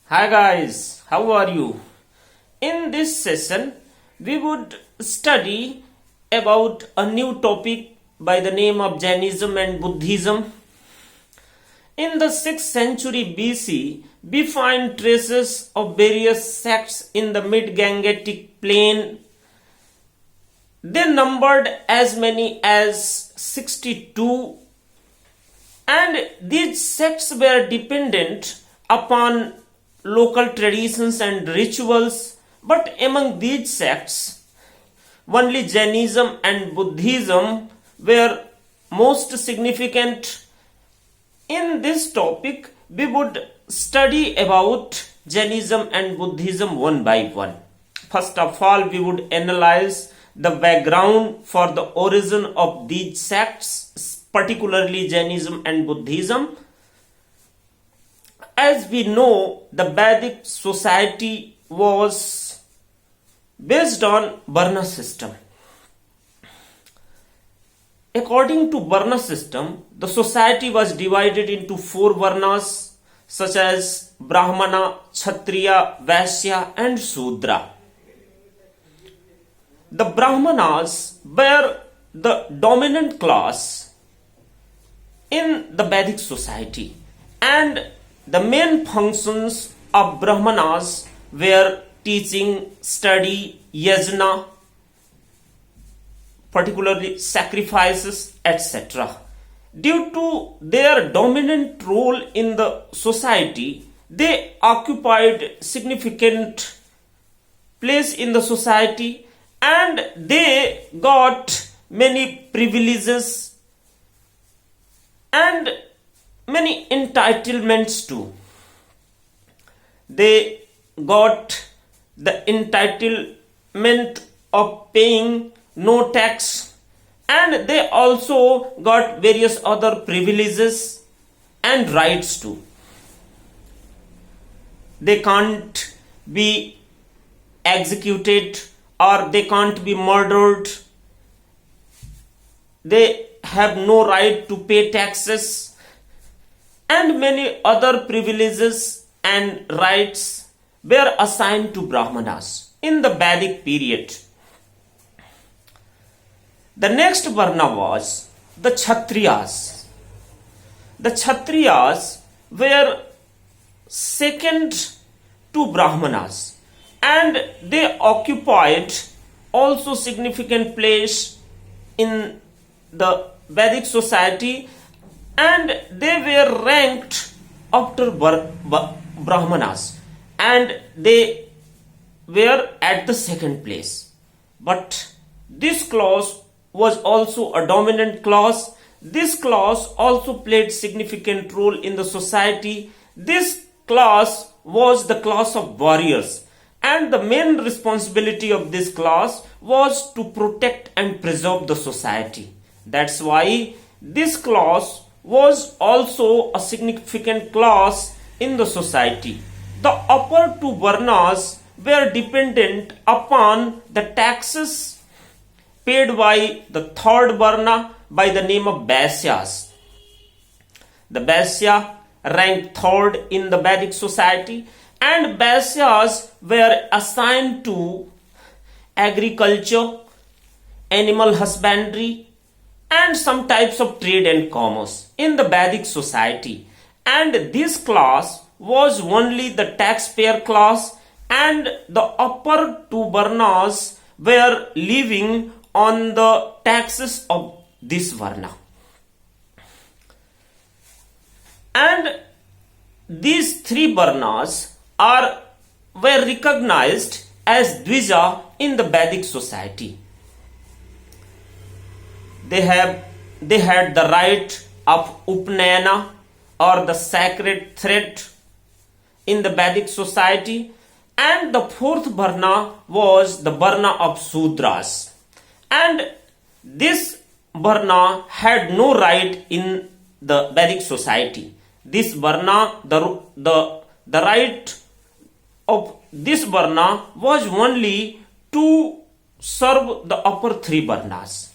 Hi guys, how are you? In this session, we would study about a new topic by the name of Jainism and Buddhism. In the 6th century BC, we find traces of various sects in the mid-Gangetic plain. They numbered as many as 62, and these sects were dependent upon local traditions and rituals. But among these sects, only Jainism and Buddhism were most significant. In this topic, we would study about Jainism and Buddhism one by one. First of all, we would analyze the background for the origin of these sects, particularly Jainism and Buddhism. As we know, the Vedic society was based on Varna system. According to Varna system, the society was divided into 4 Varnas such as Brahmana, Kshatriya, Vaishya and Shudra. The Brahmanas were the dominant class in the Vedic society, and the main functions of Brahmanas were teaching, study, yajna, particularly sacrifices, etc. Due to their dominant role in the society, they occupied significant place in the society and they got many privileges and many entitlements too. They got the entitlement of paying no tax, and they also got various other privileges and rights too. They can't be executed or they can't be murdered. They have no right to pay taxes, and many other privileges and rights were assigned to Brahmanas in the Vedic period. The next Varna was the Kshatriyas. The Kshatriyas were second to Brahmanas, and they occupied also significant place in the Vedic society, and they were ranked after Brahmanas, and they were at the second place. But this class was also a dominant class. This class also played significant role in the society. This class was the class of warriors, and the main responsibility of this class was to protect and preserve the society. That's why this class was also a significant class in the society. The upper 2 Varnas were dependent upon the taxes paid by the 3rd Varna by the name of Vaishyas. The Vaishya ranked 3rd in the Vedic society, and Vaishyas were assigned to agriculture, animal husbandry, and some types of trade and commerce in the Vedic society. And this class was only the taxpayer class, and the upper 2 Varnas were living on the taxes of this Varna. And these 3 Varnas were recognized as Dvija in the Vedic society. They had the right of Upnayana, or the sacred thread, in the Vedic society, and the 4th Varna was the Varna of Sudras, and this Varna had no right in the Vedic society. This Varna, the right of this Varna was only to serve the upper 3 Varnas.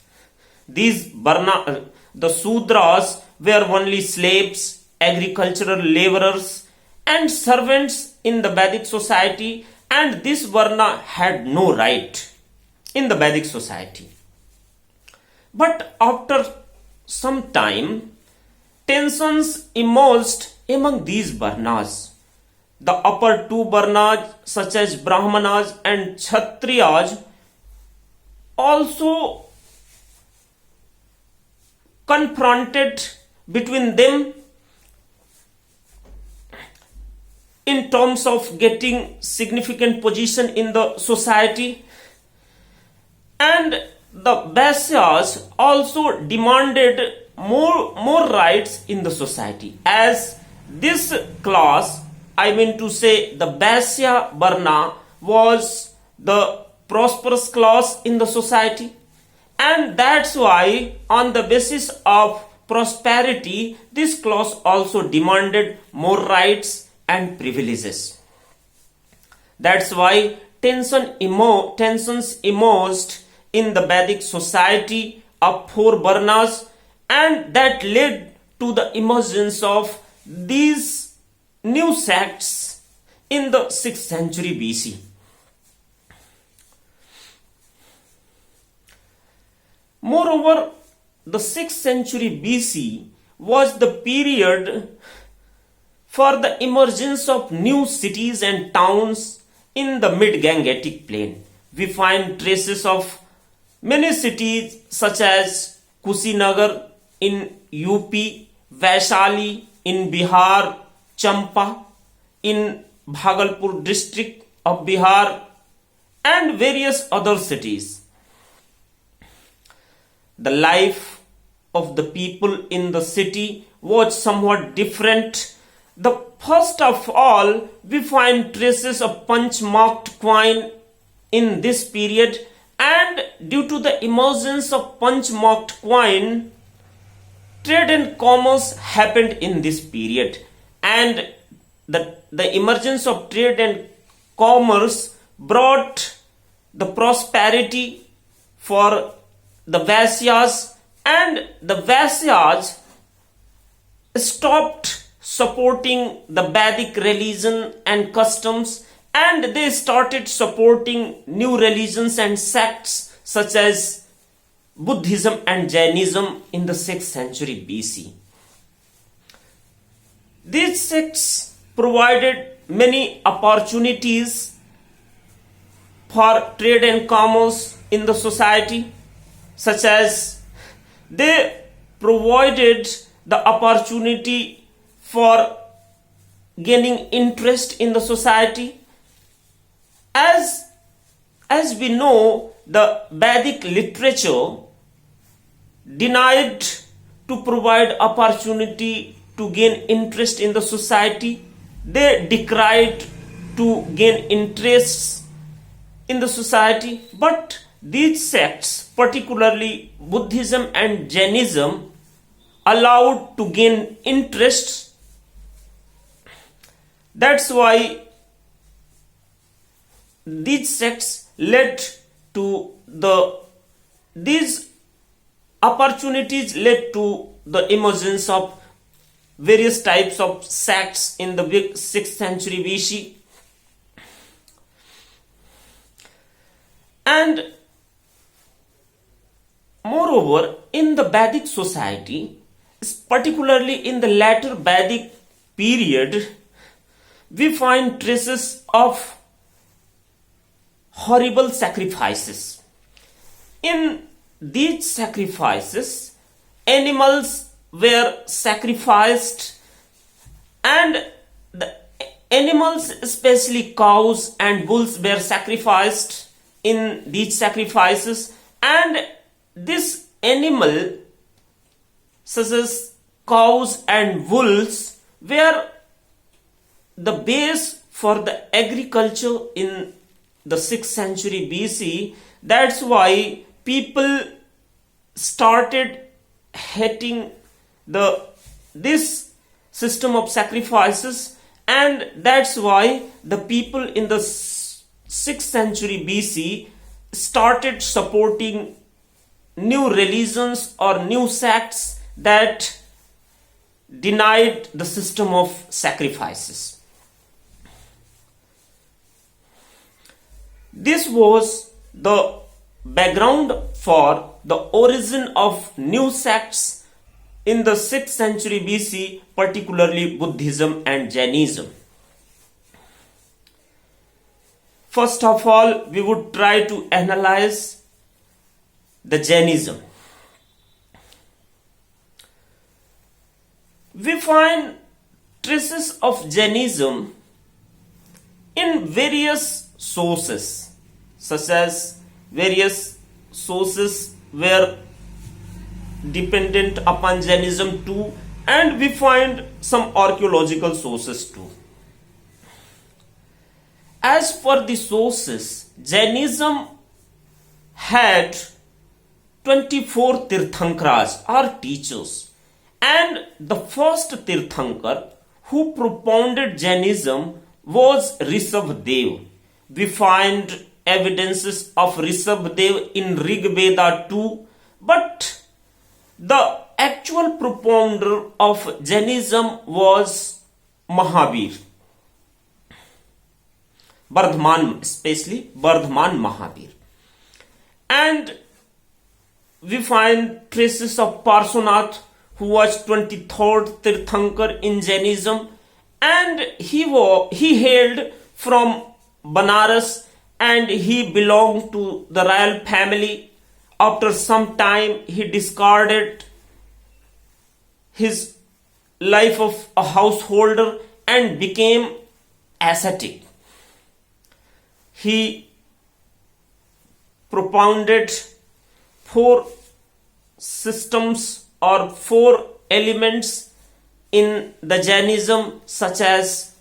These Varna, the Sudras, were only slaves, agricultural laborers, and servants in the Vedic society, and this Varna had no right in the Vedic society. But after some time, tensions emerged among these Varnas. The upper two Varnas, such as Brahmanas and Kshatriyas, also confronted between them in terms of getting significant position in the society, and the Vaisyas also demanded more rights in the society. As this class, I mean to say the Vaisya Varna, was the prosperous class in the society, and that's why on the basis of prosperity this class also demanded more rights and privileges. That's why tensions emerged in the Vedic society of four Varnas, and that led to the emergence of these new sects in the 6th century BC. Moreover, the 6th century BC was the period for the emergence of new cities and towns in the mid-Gangetic plain. We find traces of many cities such as Kushinagar in UP, Vaishali in Bihar, Champa in Bhagalpur district of Bihar, and various other cities. The life of the people in the city was somewhat different. The first of all, we find traces of punch-marked coin in this period, and due to the emergence of punch-marked coin, trade and commerce happened in this period, and the emergence of trade and commerce brought the prosperity for the Vaisyas, and the Vaisyas stopped supporting the Vedic religion and customs, and they started supporting new religions and sects such as Buddhism and Jainism in the 6th century BC. These sects provided many opportunities for trade and commerce in the society, such as they provided the opportunity for gaining interest in the society. As we know, the Vedic literature denied to provide opportunity to gain interest in the society. They decried to gain interests in the society, but these sects, particularly Buddhism and Jainism, allowed to gain interest. That's why these sects led to these opportunities led to the emergence of various types of sects in the 6th century BC. And moreover, in the Vedic society, particularly in the latter Vedic period, we find traces of horrible sacrifices. In these sacrifices, animals were sacrificed, and the animals, especially cows and bulls, were sacrificed in these sacrifices, and this animal, such as cows and bulls, were the base for the agriculture in the 6th century BC. That's why people started hating this system of sacrifices, and that's why the people in the 6th century BC started supporting new religions or new sects that denied the system of sacrifices. This was the background for the origin of new sects in the 6th century BC, particularly Buddhism and Jainism. First of all, we would try to analyze the Jainism. We find traces of Jainism in various sources, such as various sources were dependent upon Jainism too, and we find some archaeological sources too. As per the sources, Jainism had 24 Tirthankaras or teachers, and the first Tirthankar who propounded Jainism was Rishabhdev. We find evidences of Rishabhdev in Rig Veda too, but the actual propounder of Jainism was Mahavir. Bardhaman, especially Bardhaman Mahavir. And we find traces of Parshvanath, who was 23rd Tirthankar in Jainism, and he hailed from Banaras and he belonged to the royal family. After some time, he discarded his life of a householder and became ascetic. He propounded 4 systems or 4 elements in the Jainism, such as